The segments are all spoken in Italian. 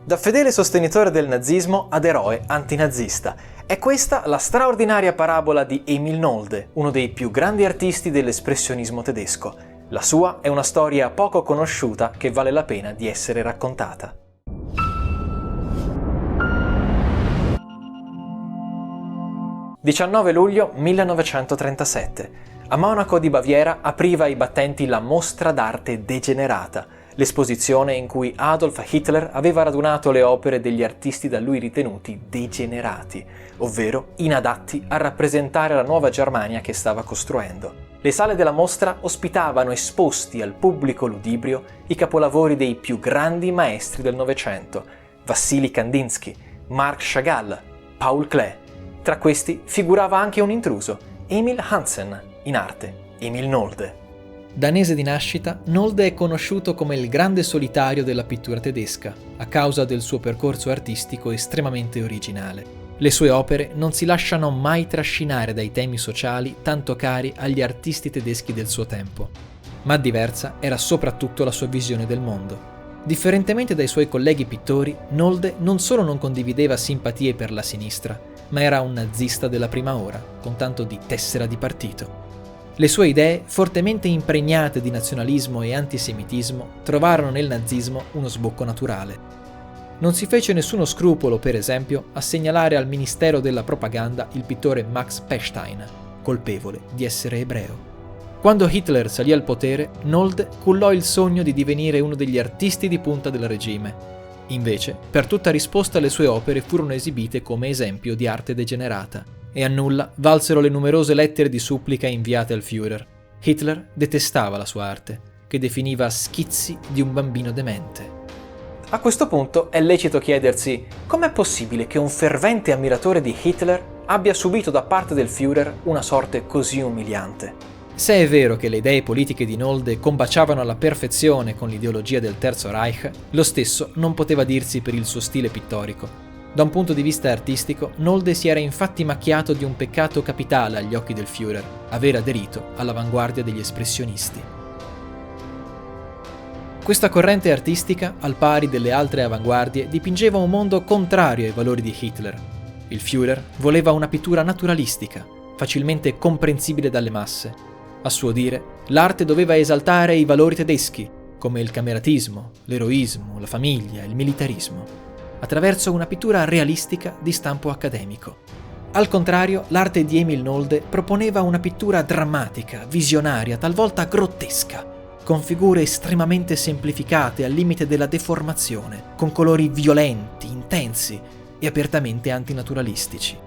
Da fedele sostenitore del nazismo ad eroe antinazista. È questa la straordinaria parabola di Emil Nolde, uno dei più grandi artisti dell'espressionismo tedesco. La sua è una storia poco conosciuta che vale la pena di essere raccontata. «19 luglio 1937. A Monaco di Baviera apriva ai battenti la Mostra d'arte degenerata, l'esposizione in cui Adolf Hitler aveva radunato le opere degli artisti da lui ritenuti degenerati, ovvero inadatti a rappresentare la nuova Germania che stava costruendo. Le sale della mostra ospitavano esposti al pubblico ludibrio i capolavori dei più grandi maestri del Novecento, Vassili Kandinsky, Marc Chagall, Paul Klee. Tra questi figurava anche un intruso, Emil Hansen, in arte Emil Nolde. Danese di nascita, Nolde è conosciuto come il grande solitario della pittura tedesca, a causa del suo percorso artistico estremamente originale. Le sue opere non si lasciano mai trascinare dai temi sociali tanto cari agli artisti tedeschi del suo tempo. Ma diversa era soprattutto la sua visione del mondo. Differentemente dai suoi colleghi pittori, Nolde non solo non condivideva simpatie per la sinistra, ma era un nazista della prima ora, con tanto di tessera di partito. Le sue idee, fortemente impregnate di nazionalismo e antisemitismo, trovarono nel nazismo uno sbocco naturale. Non si fece nessuno scrupolo, per esempio, a segnalare al Ministero della Propaganda il pittore Max Pechstein, colpevole di essere ebreo. Quando Hitler salì al potere, Nolde cullò il sogno di divenire uno degli artisti di punta del regime. Invece, per tutta risposta le sue opere furono esibite come esempio di arte degenerata, e a nulla valsero le numerose lettere di supplica inviate al Führer. Hitler detestava la sua arte, che definiva schizzi di un bambino demente. A questo punto è lecito chiedersi com'è possibile che un fervente ammiratore di Hitler abbia subito da parte del Führer una sorte così umiliante. Se è vero che le idee politiche di Nolde combaciavano alla perfezione con l'ideologia del Terzo Reich, lo stesso non poteva dirsi per il suo stile pittorico. Da un punto di vista artistico, Nolde si era infatti macchiato di un peccato capitale agli occhi del Führer, aver aderito all'avanguardia degli espressionisti. Questa corrente artistica, al pari delle altre avanguardie, dipingeva un mondo contrario ai valori di Hitler. Il Führer voleva una pittura naturalistica, facilmente comprensibile dalle masse. A suo dire, l'arte doveva esaltare i valori tedeschi, come il cameratismo, l'eroismo, la famiglia, il militarismo, attraverso una pittura realistica di stampo accademico. Al contrario, l'arte di Emil Nolde proponeva una pittura drammatica, visionaria, talvolta grottesca, con figure estremamente semplificate al limite della deformazione, con colori violenti, intensi e apertamente antinaturalistici.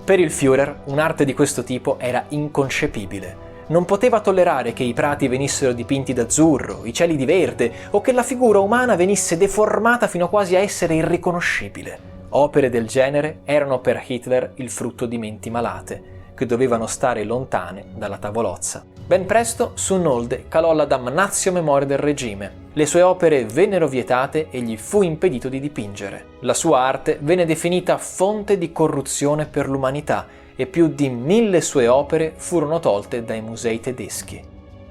Per il Führer un'arte di questo tipo era inconcepibile. Non poteva tollerare che i prati venissero dipinti d'azzurro, i cieli di verde o che la figura umana venisse deformata fino quasi a essere irriconoscibile. Opere del genere erano per Hitler il frutto di menti malate, che dovevano stare lontane dalla tavolozza. Ben presto su Nolde calò la damnatio memoria del regime. Le sue opere vennero vietate e gli fu impedito di dipingere. La sua arte venne definita fonte di corruzione per l'umanità e più di 1000 sue opere furono tolte dai musei tedeschi.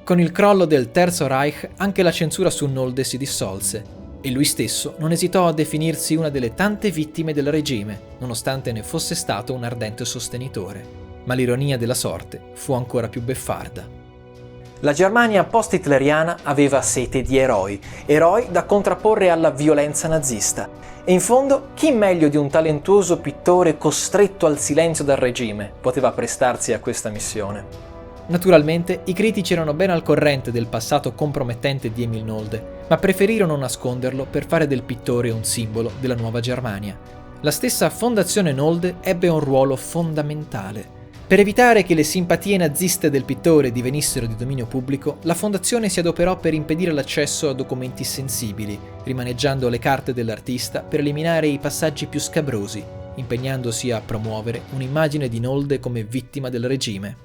Con il crollo del Terzo Reich anche la censura su Nolde si dissolse e lui stesso non esitò a definirsi una delle tante vittime del regime, nonostante ne fosse stato un ardente sostenitore. Ma l'ironia della sorte fu ancora più beffarda. La Germania post-hitleriana aveva sete di eroi da contrapporre alla violenza nazista. E in fondo, chi meglio di un talentuoso pittore costretto al silenzio dal regime poteva prestarsi a questa missione? Naturalmente, i critici erano ben al corrente del passato compromettente di Emil Nolde, ma preferirono nasconderlo per fare del pittore un simbolo della nuova Germania. La stessa Fondazione Nolde ebbe un ruolo fondamentale. Per evitare che le simpatie naziste del pittore divenissero di dominio pubblico, la fondazione si adoperò per impedire l'accesso a documenti sensibili, rimaneggiando le carte dell'artista per eliminare i passaggi più scabrosi, impegnandosi a promuovere un'immagine di Nolde come vittima del regime.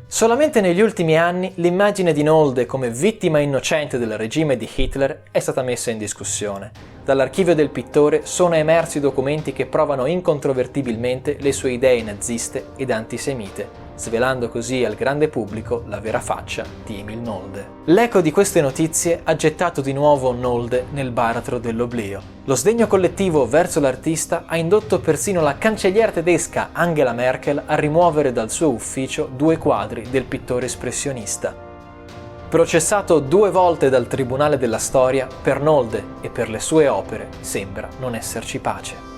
Solamente negli ultimi anni l'immagine di Nolde come vittima innocente del regime di Hitler è stata messa in discussione. Dall'archivio del pittore sono emersi documenti che provano incontrovertibilmente le sue idee naziste ed antisemite, svelando così al grande pubblico la vera faccia di Emil Nolde. L'eco di queste notizie ha gettato di nuovo Nolde nel baratro dell'oblio. Lo sdegno collettivo verso l'artista ha indotto persino la cancelliera tedesca Angela Merkel a rimuovere dal suo ufficio 2 quadri del pittore espressionista. Processato 2 volte dal Tribunale della Storia, per Nolde e per le sue opere sembra non esserci pace.